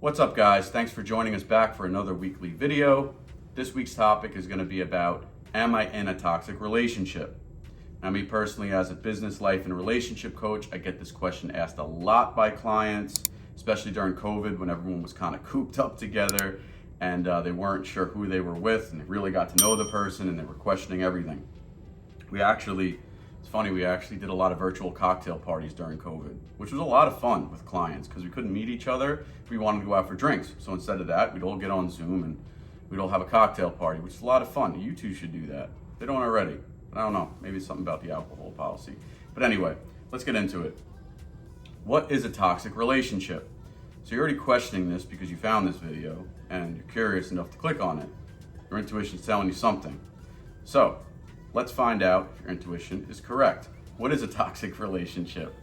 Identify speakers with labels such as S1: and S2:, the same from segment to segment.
S1: What's up, guys? Thanks for joining us back for another weekly video. This week's topic is going to be about, am I in a toxic relationship? Now, me personally, as a business, life, and relationship coach, I get this question asked a lot by clients, especially during COVID when everyone was kind of cooped up together and they weren't sure who they were with, and they really got to know the person and they were questioning everything. It's funny, we actually did a lot of virtual cocktail parties during COVID, which was a lot of fun with clients because we couldn't meet each other. We wanted to go out for drinks. So instead of that, we'd all get on Zoom and we'd all have a cocktail party, which is a lot of fun. You two should do that. They don't already, but I don't know. Maybe it's something about the alcohol policy. But anyway, let's get into it. What is a toxic relationship? So you're already questioning this because you found this video and you're curious enough to click on it. Your intuition's telling you something. So let's find out if your intuition is correct. What is a toxic relationship?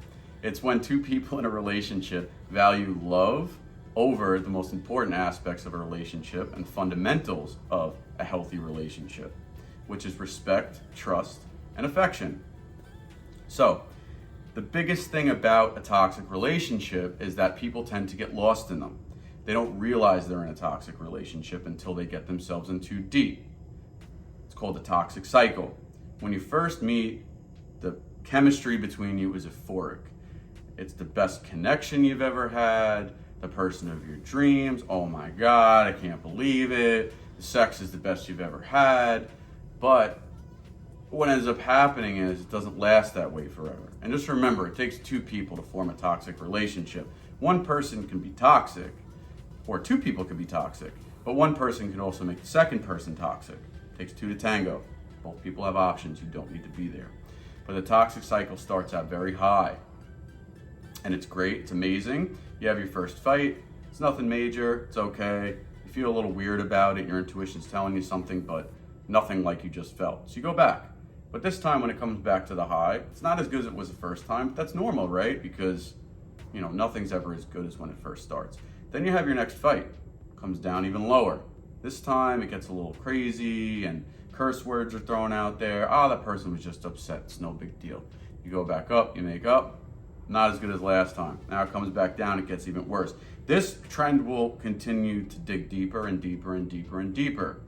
S1: It's when two people in a relationship value love over the most important aspects of a relationship and fundamentals of a healthy relationship, which is respect, trust, and affection. So, the biggest thing about a toxic relationship is that people tend to get lost in them. They don't realize they're in a toxic relationship until they get themselves in too deep. It's called the toxic cycle. When you first meet, the chemistry between you is euphoric. It's the best connection you've ever had, the person of your dreams. Oh my God, I can't believe it. The sex is the best you've ever had. But what ends up happening is it doesn't last that way forever. And just remember, it takes two people to form a toxic relationship. One person can be toxic, or two people can be toxic, but one person can also make the second person toxic. It takes two to tango. Both people have options. You don't need to be there. But the toxic cycle starts out very high. And it's great. It's amazing. You have your first fight. It's nothing major. It's okay. You feel a little weird about it. Your intuition's telling you something, but nothing like you just felt. So you go back. But this time when it comes back to the high, it's not as good as it was the first time. But that's normal, right? Because, nothing's ever as good as when it first starts. Then you have your next fight. It comes down even lower. This time it gets a little crazy and curse words are thrown out there. That person was just upset. It's no big deal. You go back up, you make up. Not as good as last time. Now it comes back down, it gets even worse. This trend will continue to dig deeper and deeper and deeper and deeper.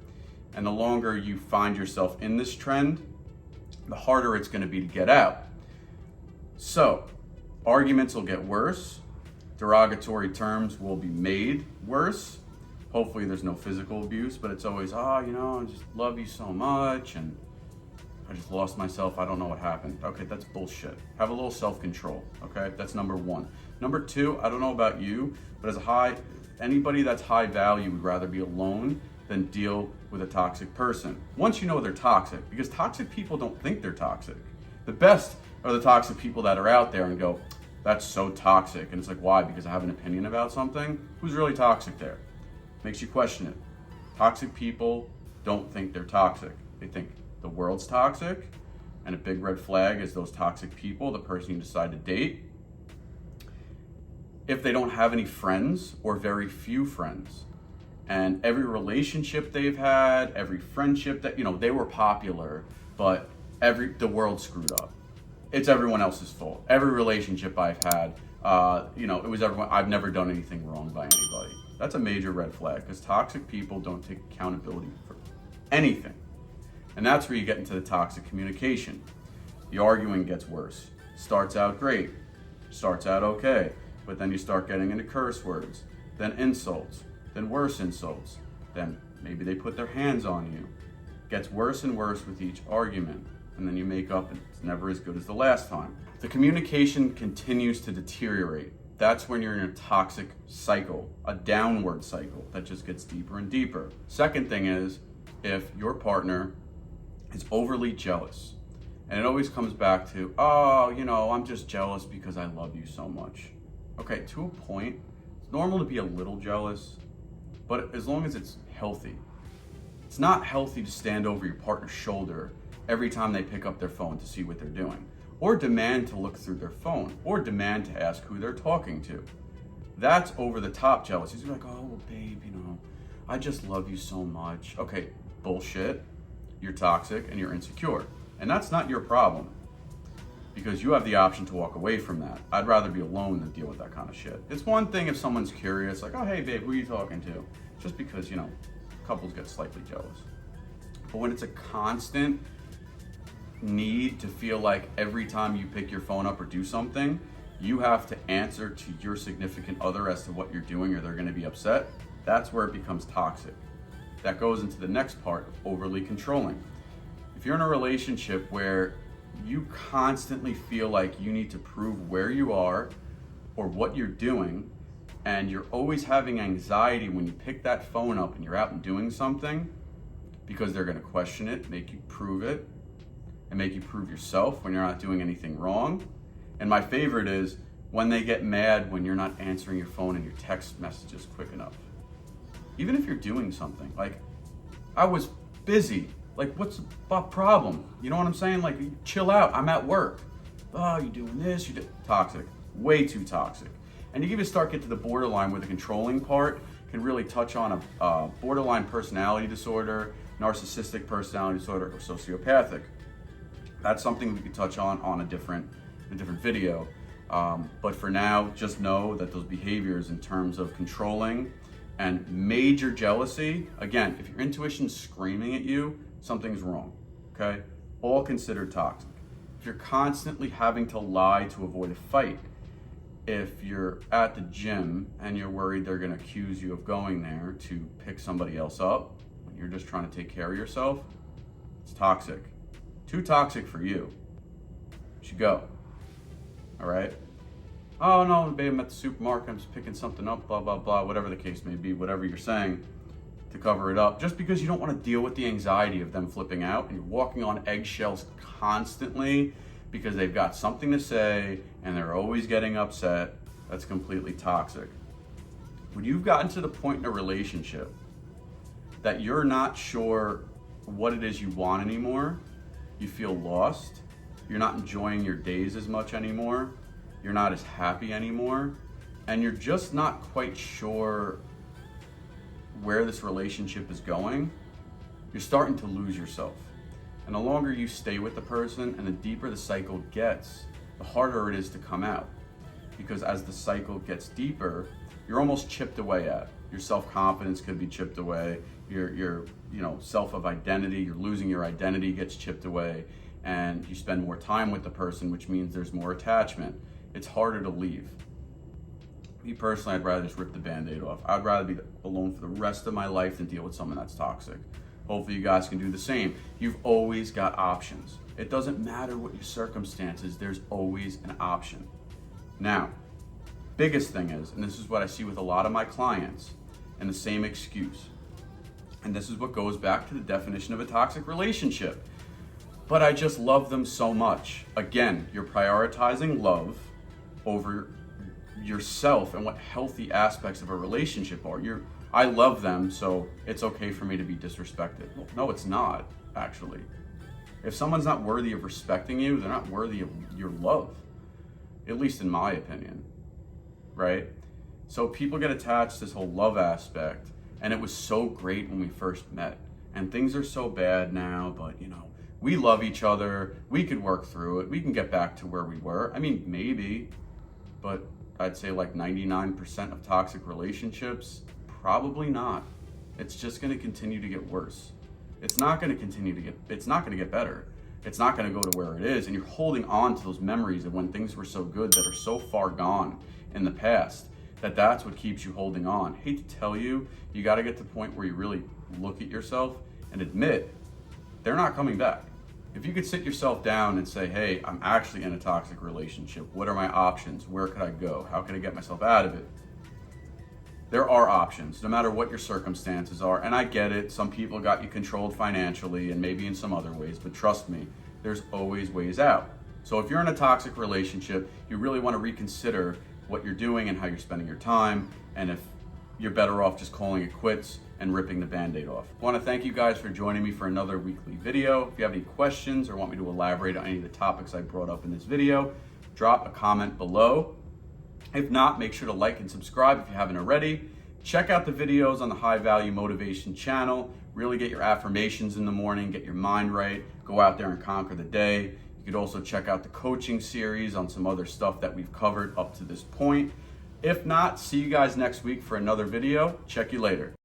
S1: And the longer you find yourself in this trend, the harder it's going to be to get out. So, arguments will get worse. Derogatory terms will be made worse. Hopefully there's no physical abuse, but it's always, I just love you so much, and I just lost myself. I don't know what happened. Okay, that's bullshit. Have a little self-control, okay? That's number one. Number two, I don't know about you, but anybody that's high value would rather be alone than deal with a toxic person. Once you know they're toxic, because toxic people don't think they're toxic. The best are the toxic people that are out there and go, that's so toxic. And it's like, why? Because I have an opinion about something? Who's really toxic there? Makes you question it. Toxic people don't think they're toxic. They think the world's toxic, and a big red flag is those toxic people, the person you decide to date. If they don't have any friends or very few friends, and every relationship they've had, every friendship that, they were popular, but the world screwed up. It's everyone else's fault. Every relationship I've had, it was everyone. I've never done anything wrong by anybody. That's a major red flag because toxic people don't take accountability for anything. And that's where you get into the toxic communication. The arguing gets worse. Starts out great, starts out okay, but then you start getting into curse words, then insults, then worse insults, then maybe they put their hands on you. Gets worse and worse with each argument, and then you make up and it's never as good as the last time. The communication continues to deteriorate. That's when you're in a toxic cycle, a downward cycle that just gets deeper and deeper. Second thing is, if your partner is overly jealous, and it always comes back to, I'm just jealous because I love you so much. Okay, to a point, it's normal to be a little jealous, but as long as it's healthy. It's not healthy to stand over your partner's shoulder every time they pick up their phone to see what they're doing, or demand to look through their phone, or demand to ask who they're talking to. That's over the top jealousy. You're like, well, babe, I just love you so much. Okay, bullshit. You're toxic and you're insecure. And that's not your problem. because you have the option to walk away from that. I'd rather be alone than deal with that kind of shit. It's one thing if someone's curious, like, oh, hey babe, who are you talking to? Just because, you know, couples get slightly jealous. But when it's a constant need to feel like every time you pick your phone up or do something, you have to answer to your significant other as to what you're doing or they're gonna be upset, that's where it becomes toxic. That goes into the next part of overly controlling. If you're in a relationship where you constantly feel like you need to prove where you are or what you're doing, and you're always having anxiety when you pick that phone up and you're out and doing something because they're gonna question it, make you prove it, and make you prove yourself when you're not doing anything wrong. And my favorite is when they get mad when you're not answering your phone and your text messages quick enough. Even if you're doing something, like, I was busy. Like, what's the problem? You know what I'm saying? Like, chill out, I'm at work. Oh, you doing this, toxic, way too toxic. And you even get to the borderline where the controlling part can really touch on a borderline personality disorder, narcissistic personality disorder, or sociopathic. That's something we could touch on a different video. But for now, just know that those behaviors in terms of controlling and major jealousy, again, if your intuition's screaming at you, something's wrong, okay? All considered toxic. If you're constantly having to lie to avoid a fight, if you're at the gym and you're worried they're gonna accuse you of going there to pick somebody else up when you're just trying to take care of yourself, it's toxic. Too toxic for you. You should go, all right? Oh no, babe, I'm at the supermarket, I'm just picking something up, blah, blah, blah, whatever the case may be, whatever you're saying to cover it up, just because you don't want to deal with the anxiety of them flipping out and you're walking on eggshells constantly because they've got something to say and they're always getting upset. That's completely toxic. When you've gotten to the point in a relationship that you're not sure what it is you want anymore, you feel lost, you're not enjoying your days as much anymore, you're not as happy anymore, and you're just not quite sure where this relationship is going, you're starting to lose yourself. And the longer you stay with the person and the deeper the cycle gets, the harder it is to come out. Because as the cycle gets deeper, you're almost chipped away at. Your self-confidence could be chipped away, your self of identity, you're losing your identity gets chipped away, and you spend more time with the person, which means there's more attachment. It's harder to leave. Me personally, I'd rather just rip the Band-Aid off. I'd rather be alone for the rest of my life than deal with someone that's toxic. Hopefully you guys can do the same. You've always got options. It doesn't matter what your circumstances, there's always an option. Now, biggest thing is, and this is what I see with a lot of my clients, and the same excuse. And this is what goes back to the definition of a toxic relationship. But I just love them so much. Again, you're prioritizing love over yourself and what healthy aspects of a relationship are. I love them, so it's okay for me to be disrespected. Well, no, it's not, actually. If someone's not worthy of respecting you, they're not worthy of your love, at least in my opinion, right? So people get attached to this whole love aspect, and it was so great when we first met, and things are so bad now, but we love each other, we could work through it, we can get back to where we were. I mean, maybe, but I'd say like 99% of toxic relationships, probably not. It's just gonna continue to get worse. It's not gonna it's not gonna get better. It's not gonna go to where it is, and you're holding on to those memories of when things were so good that are so far gone in the past, that's what keeps you holding on. Hate to tell you, you gotta get to the point where you really look at yourself and admit they're not coming back. If you could sit yourself down and say, hey, I'm actually in a toxic relationship. What are my options? Where could I go? How can I get myself out of it? There are options, no matter what your circumstances are. And I get it. Some people got you controlled financially and maybe in some other ways, but trust me, there's always ways out. So if you're in a toxic relationship, you really want to reconsider what you're doing and how you're spending your time. And if you're better off just calling it quits and ripping the Band-Aid off. I want to thank you guys for joining me for another weekly video. If you have any questions or want me to elaborate on any of the topics I brought up in this video, drop a comment below. If not, make sure to like and subscribe if you haven't already. Check out the videos on the High Value Motivation channel. Really get your affirmations in the morning, get your mind right, go out there and conquer the day. You You could also check out the coaching series on some other stuff that we've covered up to this point. If not, see you guys next week for another video. Check you later.